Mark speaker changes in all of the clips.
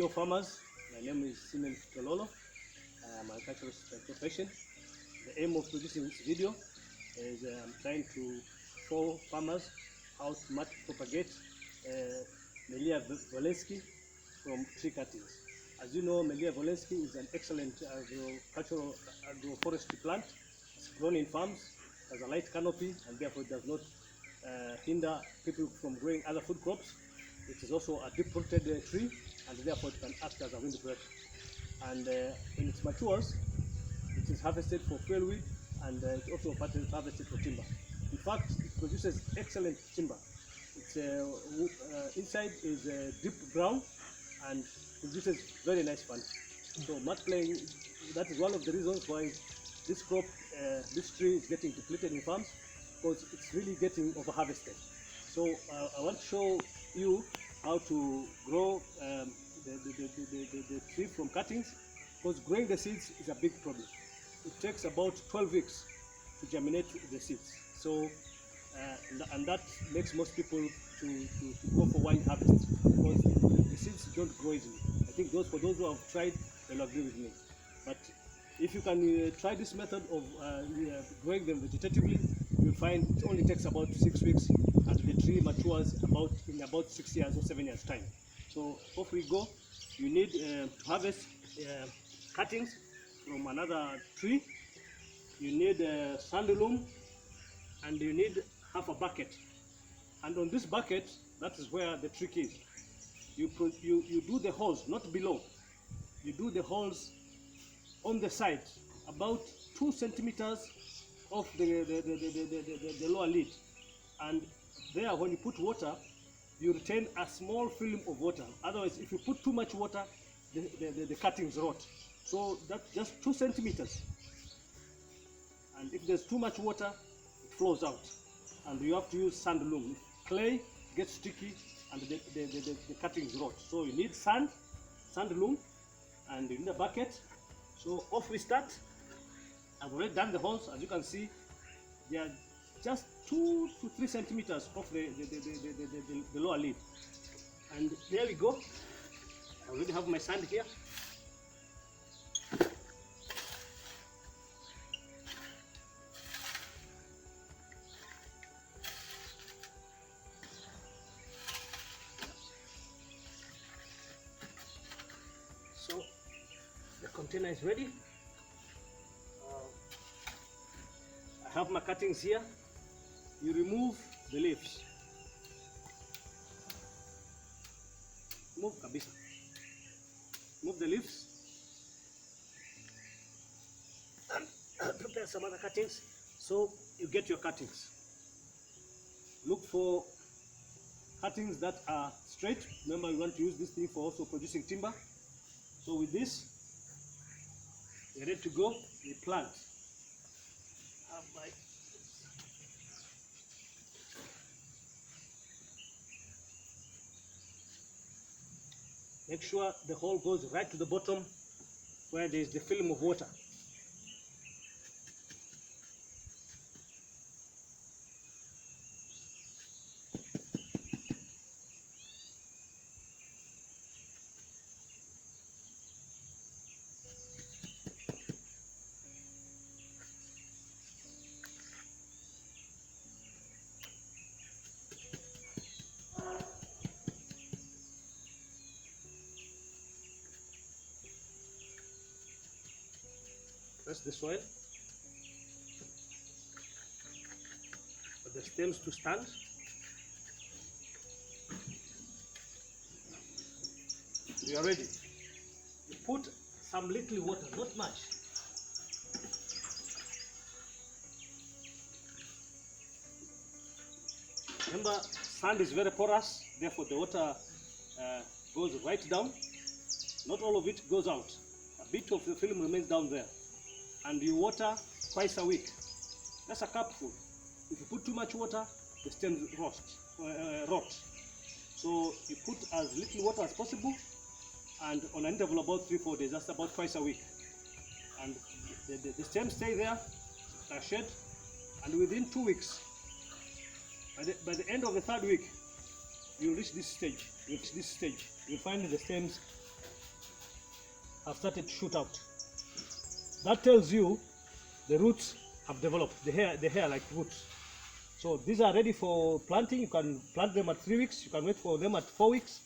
Speaker 1: Hello farmers, my name is Simon Tololo. I'm an agriculturist by profession. The aim of producing this video is I'm trying to show farmers how to propagate Melia volkensi from tree cuttings. As you know, Melia volkensi is an excellent agricultural agroforestry plant. It's grown in farms, has a light canopy, and therefore it does not hinder people from growing other food crops. It is also a deep-rooted tree, and therefore it can act as a wind break. And when it matures, it is harvested for fuel wood, and it's also harvested for timber. In fact, it produces excellent timber. Its inside is deep brown and produces very nice fern. So multiplying, that is one of the reasons why this crop, this tree is getting depleted in farms, because it's really getting over-harvested. So I want to show you how to grow the tree from cuttings, because growing the seeds is a big problem. It takes about 12 weeks to germinate the seeds. So, and that makes most people to go for wine harvest, because the seeds don't grow easily. I think for those who have tried, they'll agree with me. But if you can try this method of growing them vegetatively, you'll find it only takes about 6 weeks, and the tree matures in about 6 years or 7 years time. So off we go. You need to harvest cuttings from another tree. You need sand loom, and you need half a bucket. And on this bucket, that is where the trick is. You do the holes, not below. You do the holes on the side, about 2 centimeters off the lower lid. And there, when you put water, you retain a small film of water. Otherwise, if you put too much water, the cuttings rot. So that's just 2 centimeters. And if there's too much water, it flows out. And you have to use sand loom. Clay gets sticky and the cuttings rot. So you need sand loom, and you need a bucket. So off we start. I've already done the holes. As you can see, they are just 2 to 3 centimeters off the lower lid. And there we go. I already have my sand here. So the container is ready. I have my cuttings here. You remove the leaves. Move kabisa. Move the leaves. And prepare some other cuttings. So you get your cuttings. Look for cuttings that are straight. Remember, we want to use this thing for also producing timber. So with this, we're ready to go. We plant. Make sure the hole goes right to the bottom where there is the film of water. Press the soil for the stems to stand. You are ready. You put some little water, not much. Remember, sand is very porous, therefore the water goes right down. Not all of it goes out. A bit of the film remains down there. And you water twice a week. That's a cupful. If you put too much water, the stems rot. So you put as little water as possible, and on an interval about 3-4 days. That's about twice a week. And the stems stay there, are shed, and within 2 weeks, by the end of the 3rd week, you reach this stage. You'll find the stems have started to shoot out. That tells you the roots have developed, the hair like roots. So these are ready for planting. You can plant them at 3 weeks, you can wait for them at 4 weeks,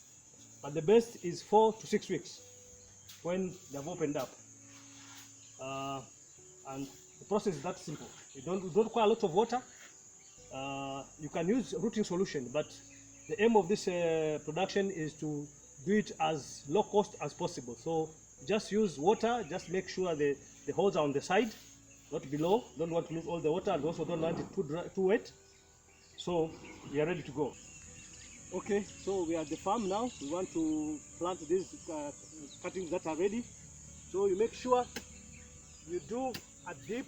Speaker 1: but the best is 4 to 6 weeks when they have opened up. And the process is that simple. You don't require a lot of water. You can use rooting solution, but the aim of this production is to do it as low cost as possible. So just use water, just make sure the holes are on the side, not below. Don't want to lose all the water, and also don't want it too wet. So we are ready to go. Okay, so we are at the farm now. We want to plant these cuttings that are ready. So you make sure you do a deep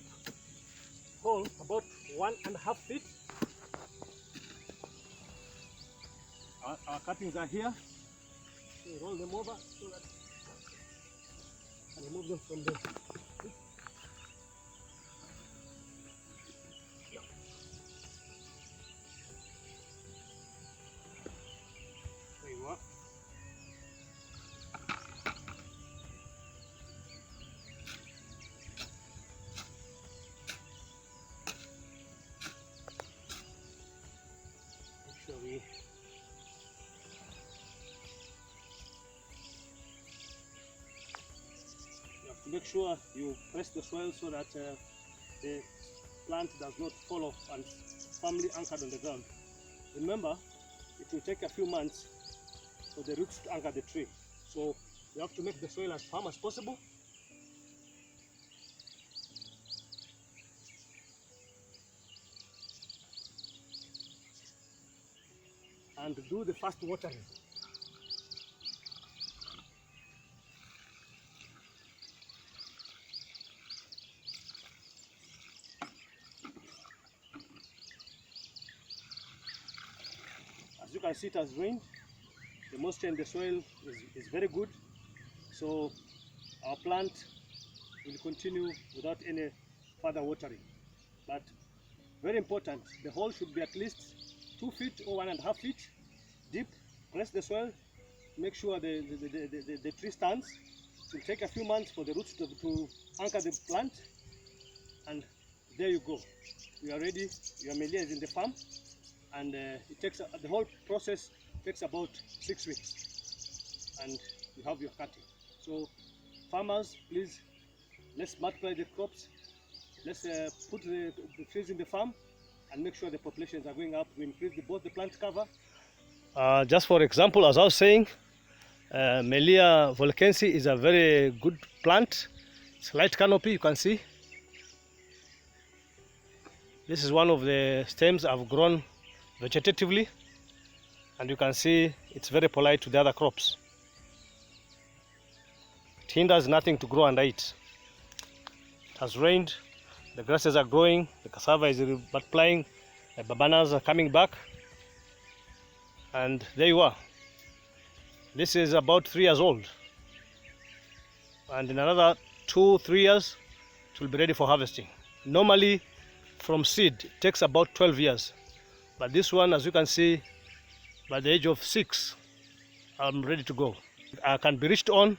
Speaker 1: hole about 1.5 feet. Our cuttings are here. So roll them over so that I can remove them from the. There you are. Make sure we. Make sure you press the soil so that the plant does not fall off and firmly anchored on the ground. Remember, it will take a few months for the roots to anchor the tree. So you have to make the soil as firm as possible. And do the fast watering. As you can see, it has rained. The moisture in the soil is very good. So our plant will continue without any further watering. But very important, the hole should be at least 2 feet or 1.5 feet deep. Press the soil, make sure the tree stands. It will take a few months for the roots to anchor the plant. And there you go. You are ready. Your Melia is in the farm. And it takes the whole process takes about 6 weeks, and you have your cutting. So farmers, please, let's multiply the crops. Let's put the trees in the farm and make sure the populations are going up. We increase both the plant cover. Just for example, as I was saying, Melia volkensi is a very good plant. It's a light canopy, you can see. This is one of the stems I've grown vegetatively, and you can see it's very polite to the other crops. It hinders nothing to grow under it. It has rained, the grasses are growing, the cassava is multiplying, the bananas are coming back, and there you are. This is about 3 years old, and in another 2-3 years it will be ready for harvesting. Normally from seed it takes about 12 years. But this one, as you can see, by the age of 6, I'm ready to go. I can be reached on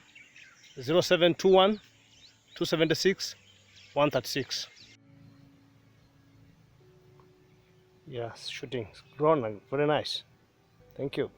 Speaker 1: 0721 276 136. Yeah, shooting. It's grown and very nice. Thank you.